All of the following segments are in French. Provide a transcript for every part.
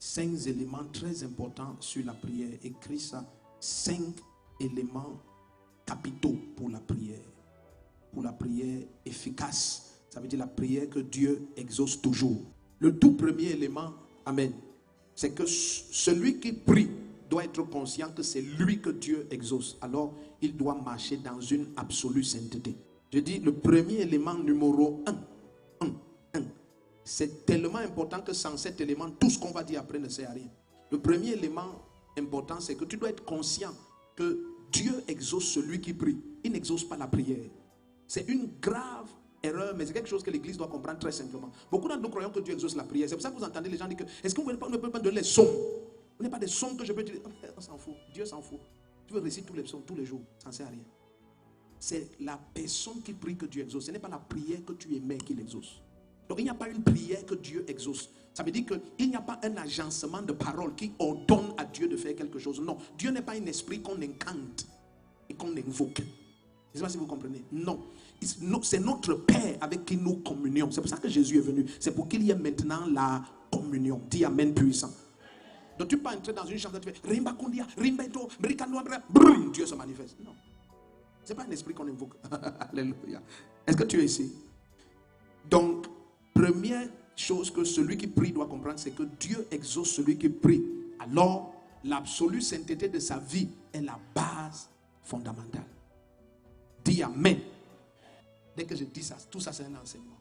5 éléments très importants sur la prière. Écris ça. 5 éléments capitaux pour la prière. Pour la prière efficace. Ça veut dire la prière que Dieu exauce toujours. Le tout premier élément, amen, c'est que celui qui prie doit être conscient que c'est lui que Dieu exauce. Alors, il doit marcher dans une absolue sainteté. Je dis, le premier élément numéro 1, c'est tellement important que sans cet élément, tout ce qu'on va dire après ne sert à rien. Le premier élément important, c'est que tu dois être conscient que Dieu exauce celui qui prie. Il n'exauce pas la prière. C'est une grave erreur, mais c'est quelque chose que l'Église doit comprendre très simplement. Beaucoup d'entre nous croyons que Dieu exauce la prière. C'est pour ça que vous entendez les gens dire que est-ce que vous ne pouvez pas donner les psaumes? Vous n'avez pas des psaumes que je peux dire. On s'en fout. Dieu s'en fout. Tu veux réciter tous les psaumes tous les jours. Ça ne sert à rien. C'est la personne qui prie que Dieu exauce. Ce n'est pas la prière que tu émets qu'il exauce. Donc il n'y a pas une prière que Dieu exauce. Ça veut dire qu'il n'y a pas un agencement de paroles qui ordonne à Dieu de faire quelque chose. Non, Dieu n'est pas un esprit qu'on incante et qu'on invoque. Je ne sais pas si vous comprenez. Non, c'est notre Père avec qui nous communions. C'est pour ça que Jésus est venu. C'est pour qu'il y ait maintenant la communion. Dis Amen puissant. Donc tu peux entrer dans une chambre, tu fais Rimba Kundia, Rimbeto, Dieu se manifeste. Non. Ce n'est pas un esprit qu'on invoque. Alléluia. Est-ce que tu es ici? Donc, première chose que celui qui prie doit comprendre, c'est que Dieu exauce celui qui prie. Alors, l'absolue sainteté de sa vie est la base fondamentale. Dis Amen. Dès que je dis ça, tout ça c'est un enseignement.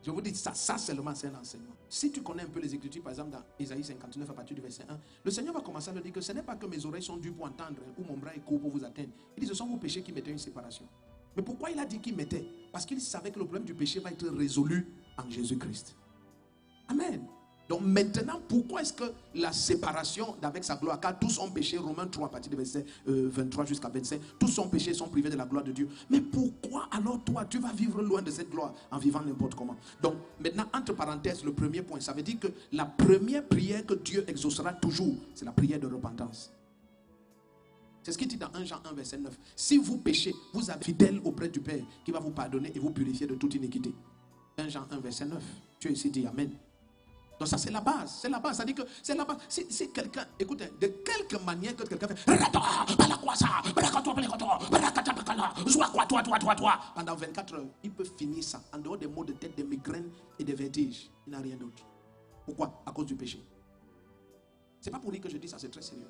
Je vous dis ça seulement c'est un enseignement. Si tu connais un peu les Écritures, par exemple dans Ésaïe 59 à partir du verset 1, le Seigneur va commencer à le dire que ce n'est pas que mes oreilles sont dues pour entendre ou mon bras est court pour vous atteindre. Il dit ce sont vos péchés qui mettaient une séparation. Mais pourquoi il a dit qu'il mettait? Parce qu'il savait que le problème du péché va être résolu en Jésus-Christ. Amen. Donc maintenant, pourquoi est-ce que la séparation d'avec sa gloire, car tous ont péché, Romains 3 à partir du verset 23 jusqu'à 25, tous ont péché, sont privés de la gloire de Dieu. Mais pourquoi alors toi, tu vas vivre loin de cette gloire en vivant n'importe comment? Donc maintenant, entre parenthèses, le premier point, ça veut dire que la première prière que Dieu exaucera toujours, c'est la prière de repentance. C'est ce qu'il dit dans 1 Jean 1 verset 9. Si vous péchez, vous êtes fidèle auprès du Père qui va vous pardonner et vous purifier de toute iniquité. 1 Jean 1 verset 9. Tu as ici dit Amen. Donc ça c'est la base. C'est la base. Ça dit que c'est la base. Si quelqu'un, écoutez, de quelque manière que quelqu'un fait pendant 24 heures, il peut finir ça. En dehors des maux de tête, des migraines et des vertiges. Il n'a rien d'autre. Pourquoi? À cause du péché. C'est pas pour lui que je dis ça, c'est très sérieux.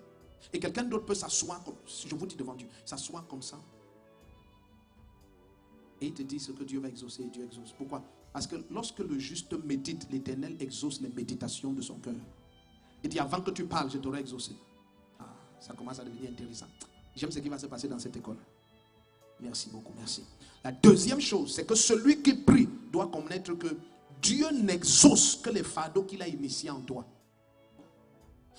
Et quelqu'un d'autre peut s'asseoir, comme, si je vous dis devant Dieu, s'asseoir comme ça. Et il te dit ce que Dieu va exaucer et Dieu exauce. Pourquoi? Parce que lorsque le juste médite, l'Éternel exauce les méditations de son cœur. Il dit avant que tu parles, je t'aurai exaucé. Ah, ça commence à devenir intéressant. J'aime ce qui va se passer dans cette école. Merci beaucoup, merci. La deuxième chose, c'est que celui qui prie doit connaître que Dieu n'exauce que les fardeaux qu'il a initiés en toi.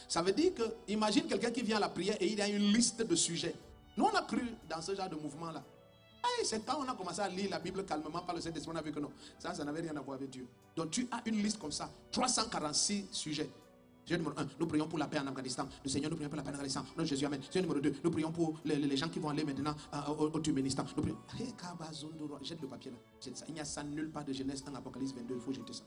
Ça veut dire que, imagine quelqu'un qui vient à la prière et il a une liste de sujets. Nous, on a cru dans ce genre de mouvement-là. C'est quand on a commencé à lire la Bible calmement par le Saint-Esprit, on a vu que non, ça n'avait rien à voir avec Dieu. Donc tu as une liste comme ça, 346 sujets. Sujet numéro 1, nous prions pour la paix en Afghanistan. Le Seigneur, nous prions pour la paix en Afghanistan. Nom de Jésus, Amen. Sujet numéro 2, nous prions pour les gens qui vont aller maintenant au Turkménistan. Nous prions. Jette le papier là. Jette ça. Il n'y a ça nulle part de Genèse 1, Apocalypse 22. Il faut jeter ça.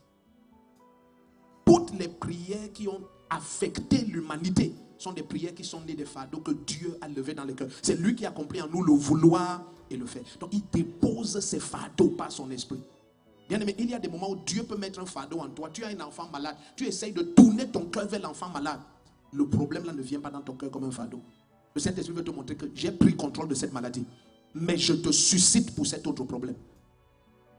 Toutes les prières qui ont affecté l'humanité sont des prières qui sont nées des fardeaux que Dieu a levés dans le cœur. C'est lui qui a accompli en nous le vouloir et le faire. Donc il dépose ses fardeaux par son esprit. Bien aimé, il y a des moments où Dieu peut mettre un fardeau en toi. Tu as un enfant malade. Tu essayes de tourner ton cœur vers l'enfant malade. Le problème là ne vient pas dans ton cœur comme un fardeau. Le Saint-Esprit veut te montrer que j'ai pris contrôle de cette maladie. Mais je te suscite pour cet autre problème.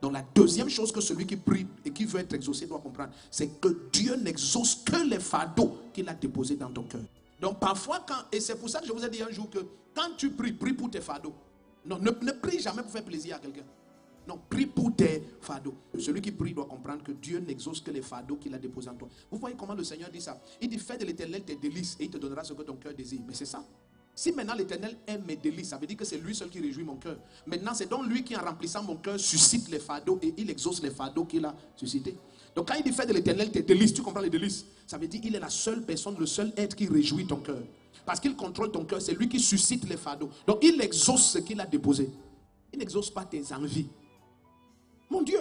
Donc la deuxième chose que celui qui prie et qui veut être exaucé doit comprendre, c'est que Dieu n'exauce que les fardeaux qu'il a déposés dans ton cœur. Donc parfois, et c'est pour ça que je vous ai dit un jour que quand tu pries, prie pour tes fardeaux. Non, ne prie jamais pour faire plaisir à quelqu'un. Non, prie pour tes fardeaux. Celui qui prie doit comprendre que Dieu n'exauce que les fardeaux qu'il a déposés en toi. Vous voyez comment le Seigneur dit ça? Il dit, fais de l'Éternel tes délices et il te donnera ce que ton cœur désire. Mais c'est ça. Si maintenant l'Éternel aime mes délices, ça veut dire que c'est lui seul qui réjouit mon cœur. Maintenant, c'est donc lui qui, en remplissant mon cœur, suscite les fardeaux et il exauce les fardeaux qu'il a suscités. Donc quand il dit fais de l'Éternel tes délices, tu comprends les délices? Ça veut dire qu'il est la seule personne, le seul être qui réjouit ton cœur. Parce qu'il contrôle ton cœur, c'est lui qui suscite les fardeaux. Donc il exauce ce qu'il a déposé. Il n'exauce pas tes envies. Mon Dieu,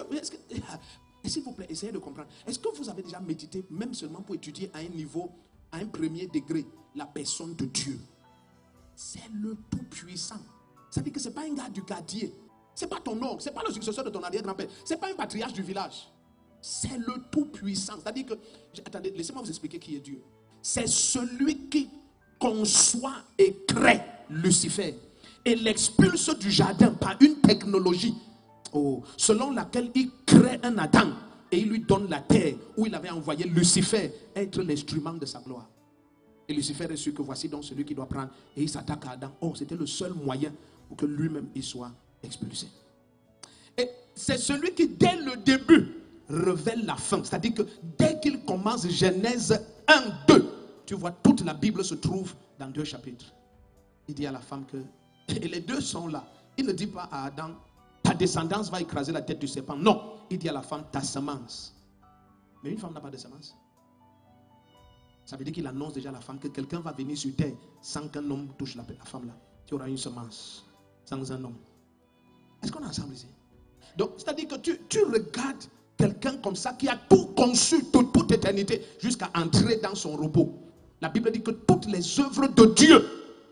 Et s'il vous plaît, essayez de comprendre. Est-ce que vous avez déjà médité, même seulement pour étudier à un niveau, à un premier degré, la personne de Dieu? C'est le Tout-Puissant. Ça veut dire que ce n'est pas un gars du quartier. Ce n'est pas ton oncle, ce n'est pas le successeur de ton arrière-grand-père. Ce n'est pas un patriarche du village. C'est le Tout-Puissant. C'est-à-dire que, attendez, laissez-moi vous expliquer qui est Dieu. C'est celui qui conçoit et crée Lucifer et l'expulse du jardin par une technologie selon laquelle il crée un Adam et il lui donne la terre où il avait envoyé Lucifer être l'instrument de sa gloire. Et Lucifer est sûr que voici donc celui qui doit prendre et il s'attaque à Adam. Oh, c'était le seul moyen pour que lui-même il soit expulsé. Et c'est celui qui dès le début révèle la fin. C'est-à-dire que dès qu'il commence Genèse 1, 2, tu vois, toute la Bible se trouve dans 2 chapitres. Il dit à la femme que, et les deux sont là. Il ne dit pas à Adam, ta descendance va écraser la tête du serpent. Non, il dit à la femme, ta semence. Mais une femme n'a pas de semence. Ça veut dire qu'il annonce déjà à la femme que quelqu'un va venir sur terre sans qu'un homme touche la femme là. Tu auras une semence sans un homme. Est-ce qu'on est ensemble ici? Donc, c'est-à-dire que tu regardes quelqu'un comme ça qui a tout conçu de toute éternité jusqu'à entrer dans son repos. La Bible dit que toutes les œuvres de Dieu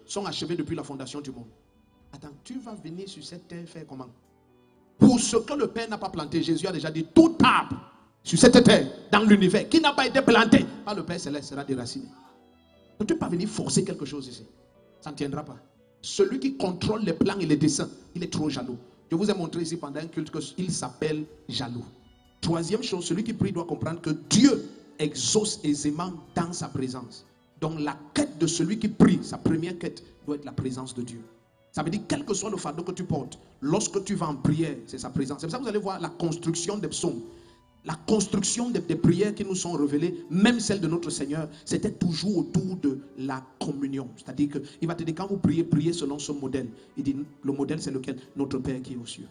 sont achevées depuis la fondation du monde. Attends, tu vas venir sur cette terre faire comment? Pour ce que le Père n'a pas planté, Jésus a déjà dit, tout arbre sur cette terre, dans l'univers, qui n'a pas été planté par le Père Céleste sera déraciné. Donc tu ne peux pas venir forcer quelque chose ici. Ça ne tiendra pas. Celui qui contrôle les plans et les dessins, il est trop jaloux. Je vous ai montré ici pendant un culte qu'il s'appelle jaloux. Troisième chose, celui qui prie doit comprendre que Dieu exauce aisément dans sa présence. Donc la quête de celui qui prie, sa première quête doit être la présence de Dieu. Ça veut dire quel que soit le fardeau que tu portes, lorsque tu vas en prière, c'est sa présence. C'est pour ça que vous allez voir la construction des psaumes. La construction des prières qui nous sont révélées, même celle de notre Seigneur, c'était toujours autour de la communion. C'est-à-dire qu'il va te dire, quand vous priez, priez selon ce modèle. Il dit, le modèle c'est lequel? Notre Père qui est aux cieux.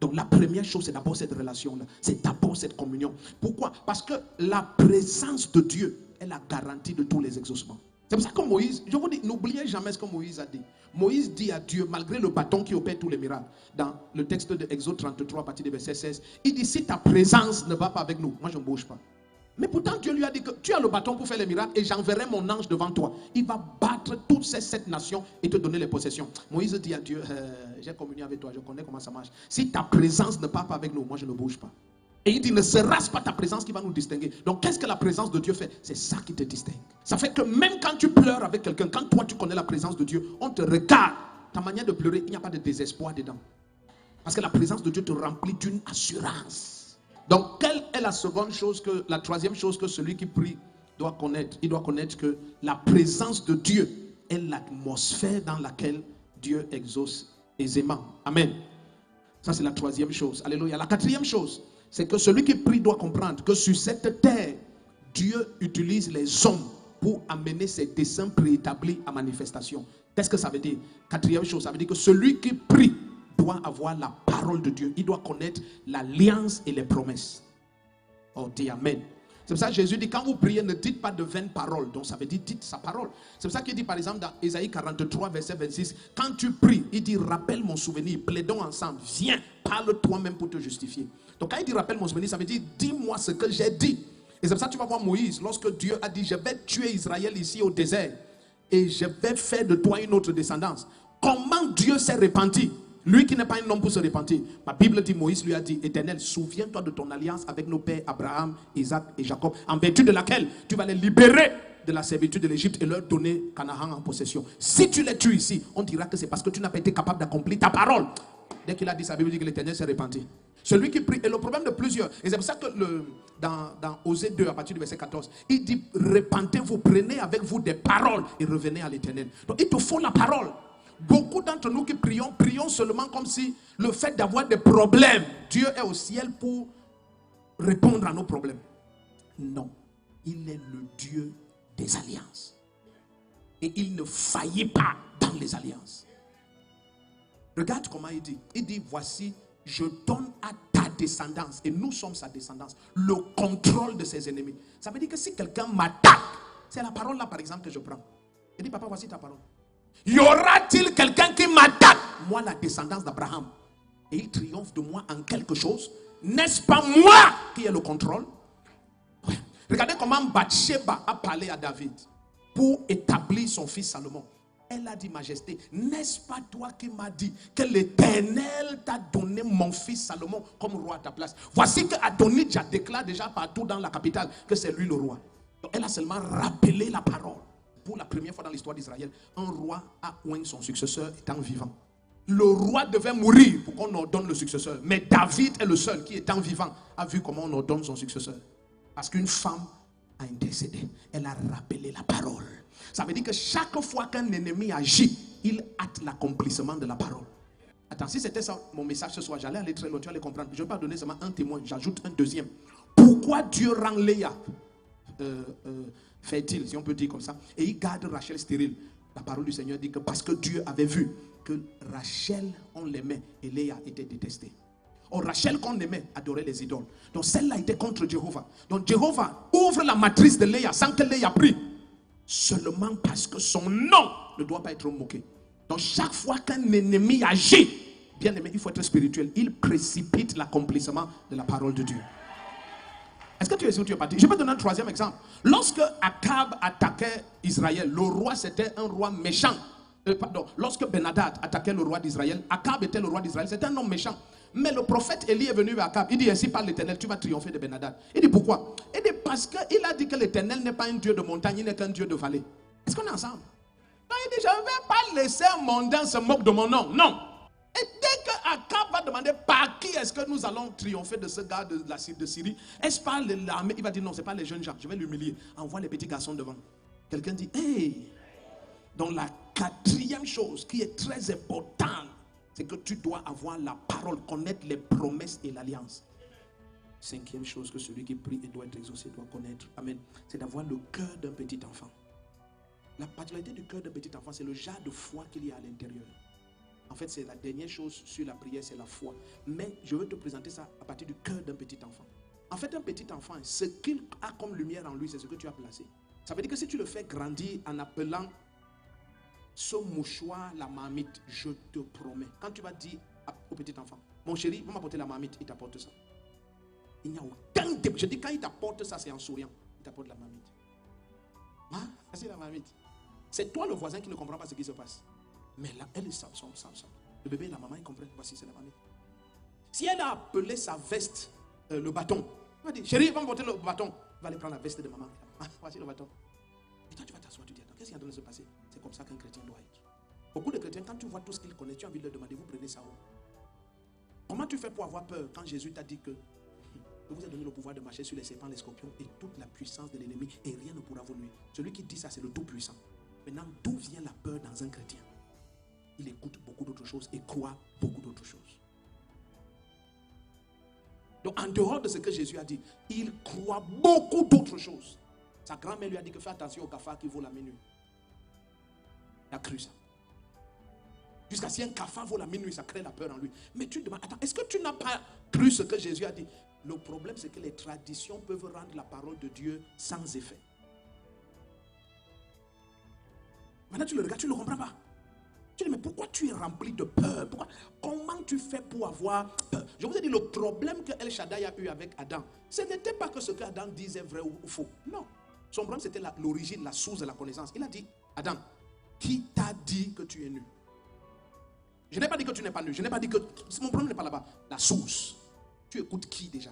Donc la première chose, c'est d'abord cette relation-là. C'est d'abord cette communion. Pourquoi? Parce que la présence de Dieu est la garantie de tous les exaucements. C'est pour ça que Moïse, je vous dis, n'oubliez jamais ce que Moïse a dit. Moïse dit à Dieu, malgré le bâton qui opère tous les miracles, dans le texte de Exode 33, à partir du verset 16, il dit, si ta présence ne va pas avec nous, moi je ne bouge pas. Mais pourtant Dieu lui a dit que tu as le bâton pour faire les miracles et j'enverrai mon ange devant toi. Il va battre toutes ces 7 nations et te donner les possessions. Moïse dit à Dieu, j'ai communié avec toi, je connais comment ça marche. Si ta présence ne part pas avec nous, moi je ne bouge pas. Et il dit, ne sera-ce pas ta présence qui va nous distinguer? Donc qu'est-ce que la présence de Dieu fait? C'est ça qui te distingue. Ça fait que même quand tu pleures avec quelqu'un, quand toi tu connais la présence de Dieu, on te regarde. Ta manière de pleurer, il n'y a pas de désespoir dedans. Parce que la présence de Dieu te remplit d'une assurance. Donc quelle est la troisième chose que celui qui prie doit connaître? Il doit connaître que la présence de Dieu est l'atmosphère dans laquelle Dieu exauce aisément. Amen. Ça c'est la troisième chose. Alléluia. La quatrième chose, c'est que celui qui prie doit comprendre que sur cette terre, Dieu utilise les hommes pour amener ses desseins préétablis à manifestation. Qu'est-ce que ça veut dire? Quatrième chose, ça veut dire que celui qui prie doit avoir la parole de Dieu. Il doit connaître l'alliance et les promesses. Oh, dis Amen. C'est pour ça que Jésus dit, quand vous priez, ne dites pas de vaines paroles. Donc ça veut dire, dites sa parole. C'est pour ça qu'il dit par exemple dans Ésaïe 43, verset 26, quand tu pries, il dit, rappelle mon souvenir, plaidons ensemble, viens, parle toi-même pour te justifier. Donc quand il dit rappelle mon souvenir, ça veut dire, dis-moi ce que j'ai dit. Et c'est pour ça que tu vas voir Moïse, lorsque Dieu a dit, je vais tuer Israël ici au désert, et je vais faire de toi une autre descendance. Comment Dieu s'est repenti? Lui qui n'est pas un homme pour se repentir. Ma Bible dit, Moïse lui a dit, Éternel, souviens-toi de ton alliance avec nos pères Abraham, Isaac et Jacob, en vertu de laquelle tu vas les libérer de la servitude de l'Égypte et leur donner Canaan en possession. Si tu les tues ici, on dira que c'est parce que tu n'as pas été capable d'accomplir ta parole. Dès qu'il a dit ça, la Bible dit que l'Éternel s'est repenti. Celui qui prie, et le problème de plusieurs, et c'est pour ça que dans Osée 2, à partir du verset 14, il dit, repentez-vous, prenez avec vous des paroles et revenez à l'Éternel. Donc il te faut la parole. Beaucoup d'entre nous qui prions, prions seulement comme si le fait d'avoir des problèmes, Dieu est au ciel pour répondre à nos problèmes. Non, il est le Dieu des alliances. Et il ne faillit pas dans les alliances. Regarde comment il dit. Il dit, voici, je donne à ta descendance, et nous sommes sa descendance, le contrôle de ses ennemis. Ça veut dire que si quelqu'un m'attaque, c'est la parole là par exemple que je prends. Il dit, papa, voici ta parole. Y aura-t-il quelqu'un qui m'attaque? Moi, la descendance d'Abraham. Et il triomphe de moi en quelque chose. n'est-ce pas moi qui ai le contrôle? Ouais. Regardez comment Bathsheba a parlé à David pour établir son fils Salomon. Elle a dit, Majesté, n'est-ce pas toi qui m'as dit que l'Éternel t'a donné mon fils Salomon comme roi à ta place? Voici que Adonijah déclare déjà partout dans la capitale que c'est lui le roi. Donc elle a seulement rappelé la parole. Pour la première fois dans l'histoire d'Israël, un roi a oint son successeur étant vivant. Le roi devait mourir pour qu'on ordonne le successeur. Mais David est le seul qui, étant vivant, a vu comment on ordonne son successeur. Parce qu'une femme a intercédé. Elle a rappelé la parole. Ça veut dire que chaque fois qu'un ennemi agit, il hâte l'accomplissement de la parole. Attends, si c'était ça mon message ce soir, j'allais aller très loin, tu allais comprendre. Je ne vais pas donner seulement un témoin, j'ajoute un deuxième. Pourquoi Dieu rend Léa fertile, si on peut dire comme ça, et il garde Rachel stérile? La parole du Seigneur dit que parce que Dieu avait vu que Rachel, on l'aimait et Léa était détestée. Or, Rachel qu'on aimait adorait les idoles. Donc celle-là était contre Jéhovah. Donc Jéhovah ouvre la matrice de Léa sans que Léa prie. Seulement parce que son nom ne doit pas être moqué. Donc chaque fois qu'un ennemi agit, bien aimé, il faut être spirituel. Il précipite l'accomplissement de la parole de Dieu. Est-ce que tu es sûr que tu es parti? Je peux donner un troisième exemple. Lorsque Akab attaquait Israël, le roi c'était un roi méchant. Lorsque Ben-Hadad attaquait le roi d'Israël, Akab était le roi d'Israël, c'était un homme méchant. Mais le prophète Élie est venu vers Akab. Il dit, ainsi par l'Éternel, tu vas triompher de Ben-Hadad. Il dit, pourquoi? Il dit, parce qu'il a dit que l'Éternel n'est pas un Dieu de montagne, il n'est qu'un Dieu de vallée. Est-ce qu'on est ensemble? Donc il dit, je ne vais pas laisser un mondain se moque de mon nom. Non. Et dès que Akab va demander par qui est-ce que nous allons triompher de ce gars de Syrie, est-ce par l'armée? Il va dire, non, ce n'est pas les jeunes gens, je vais l'humilier. Envoie les petits garçons devant. Quelqu'un dit, hey. Donc la quatrième chose qui est très importante, c'est que tu dois avoir la parole, connaître les promesses et l'alliance. Cinquième chose que celui qui prie et doit être exaucé doit connaître, amen, c'est d'avoir le cœur d'un petit enfant. La particularité du cœur d'un petit enfant, c'est le genre de foi qu'il y a à l'intérieur. En fait, c'est la dernière chose sur la prière, c'est la foi. Mais je veux te présenter ça à partir du cœur d'un petit enfant. En fait, un petit enfant, ce qu'il a comme lumière en lui, c'est ce que tu as placé. Ça veut dire que si tu le fais grandir en appelant ce mouchoir la marmite, je te promets, quand tu vas dire au petit enfant, mon chéri, va m'apporter la marmite, il t'apporte ça. Il n'y a aucun débat. Je dis, quand il t'apporte ça, c'est en souriant. Il t'apporte la marmite. Ah, c'est la marmite. C'est toi le voisin qui ne comprend pas ce qui se passe. Mais là, elle est sans. Le bébé et la maman, ils comprennent. Voici, c'est la marmite. Si elle a appelé sa veste le bâton, elle va dire, chérie, va me porter le bâton. Va aller prendre la veste de maman. Ah, voici le bâton. Et toi, tu vas t'asseoir, tu dis, attends, qu'est-ce qui est en train de se passer? C'est comme ça qu'un chrétien doit être. Beaucoup de chrétiens, quand tu vois tout ce qu'ils connaissent, tu as envie de leur demander, vous prenez ça où? Comment tu fais pour avoir peur quand Jésus t'a dit que je vous ai donné le pouvoir de marcher sur les serpents, les scorpions et toute la puissance de l'ennemi et rien ne pourra vous nuire? Celui qui dit ça, c'est le Tout-Puissant. Maintenant, d'où vient la peur dans un chrétien? Il écoute beaucoup d'autres choses et croit beaucoup d'autres choses. Donc, en dehors de ce que Jésus a dit, il croit beaucoup d'autres choses. Sa grand-mère lui a dit que fais attention au cafard qui vaut la minuit. Il a cru ça. Jusqu'à si un cafard vaut la minuit, ça crée la peur en lui. Mais tu te demandes, attends, est-ce que tu n'as pas cru ce que Jésus a dit? Le problème, c'est que les traditions peuvent rendre la parole de Dieu sans effet. Maintenant, tu le regardes, tu ne le comprends pas. Tu dis, mais pourquoi tu es rempli de peur? Comment tu fais pour avoir peur? Je vous ai dit, le problème que El Shaddai a eu avec Adam, ce n'était pas que ce que Adam disait vrai ou faux. Non. Son problème, c'était l'origine, la source de la connaissance. Il a dit, Adam, qui t'a dit que tu es nu? Je n'ai pas dit que tu n'es pas nu. Je n'ai pas dit que... Mon problème n'est pas là-bas. La source. Tu écoutes qui déjà?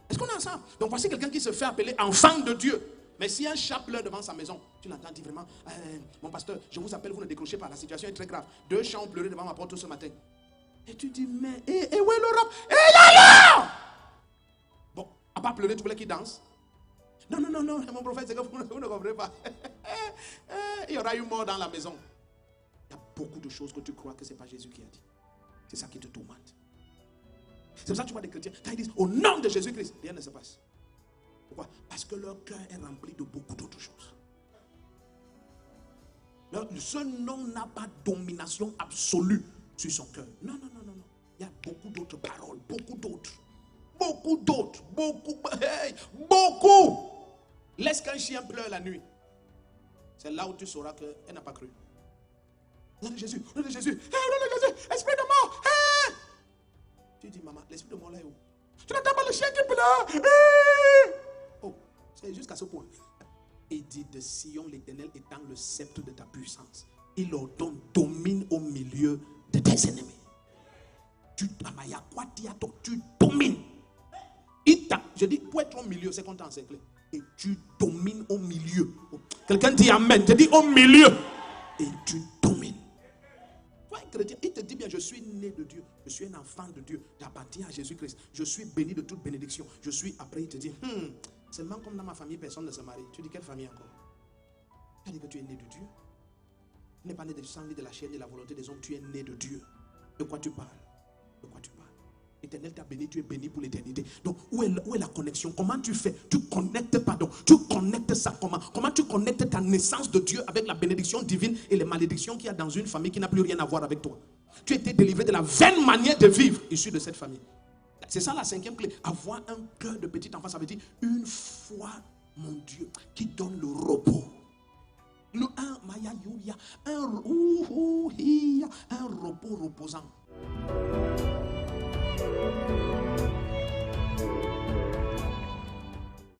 Est-ce qu'on est ensemble? Donc voici quelqu'un qui se fait appeler enfant de Dieu. Mais si un chat pleure devant sa maison, tu l'entends dire vraiment, mon pasteur, je vous appelle, vous ne décrochez pas, la situation est très grave. 2 chats ont pleuré devant ma porte ce matin. Et tu dis, mais, où est l'Europe? Et là! Bon, à part pleurer, tu voulais qu'il danse? Non, mon prophète, c'est que vous ne comprenez pas. Il y aura eu mort dans la maison. Il y a beaucoup de choses que tu crois que ce n'est pas Jésus qui a dit. C'est ça qui te tourmente. C'est pour ça que tu vois des chrétiens, quand ils disent au nom de Jésus-Christ, rien ne se passe. Pourquoi? Parce que leur cœur est rempli de beaucoup d'autres choses. Ce nom n'a pas domination absolue sur son cœur. Non. Il y a beaucoup d'autres paroles, beaucoup d'autres. Beaucoup. Laisse qu'un chien pleure la nuit. C'est là où tu sauras qu'elle n'a pas cru. Nom de Jésus, nom de Jésus, esprit de mort. Tu dis, maman, l'esprit de mort là est où? Tu n'entends pas le chien qui pleure. Oh, c'est jusqu'à ce point. Et dit de Sion, l'Éternel étend le sceptre de ta puissance. Il ordonne, domine au milieu de tes ennemis. Tu domines. Je dis, pour être au milieu, c'est qu'on t'a encerclé. Et tu domines au milieu. Quelqu'un dit Amen. Je dis au milieu. Et tu domines. Toi, un chrétien, il te dit bien, je suis né de Dieu. Je suis un enfant de Dieu. J'appartiens à Jésus-Christ. Je suis béni de toute bénédiction. Je suis, après, il te dit, seulement comme dans ma famille, personne ne se marie. Tu dis, quelle famille encore? Tu as dit que tu es né de Dieu. Tu n'es pas né de sang, ni de la chair, ni de la volonté des hommes. Tu es né de Dieu. De quoi tu parles? De quoi tu parles? L'Éternel t'a béni, tu es béni pour l'éternité. Donc, où est la connexion? Comment tu fais? Tu connectes, pardon. Tu connectes ça comment? Comment tu connectes ta naissance de Dieu avec la bénédiction divine et les malédictions qu'il y a dans une famille qui n'a plus rien à voir avec toi? Tu as été délivré de la vaine manière de vivre issue de cette famille. C'est ça la cinquième clé. Avoir un cœur de petit enfant, ça veut dire une foi, mon Dieu, qui donne le repos. Un repos reposant.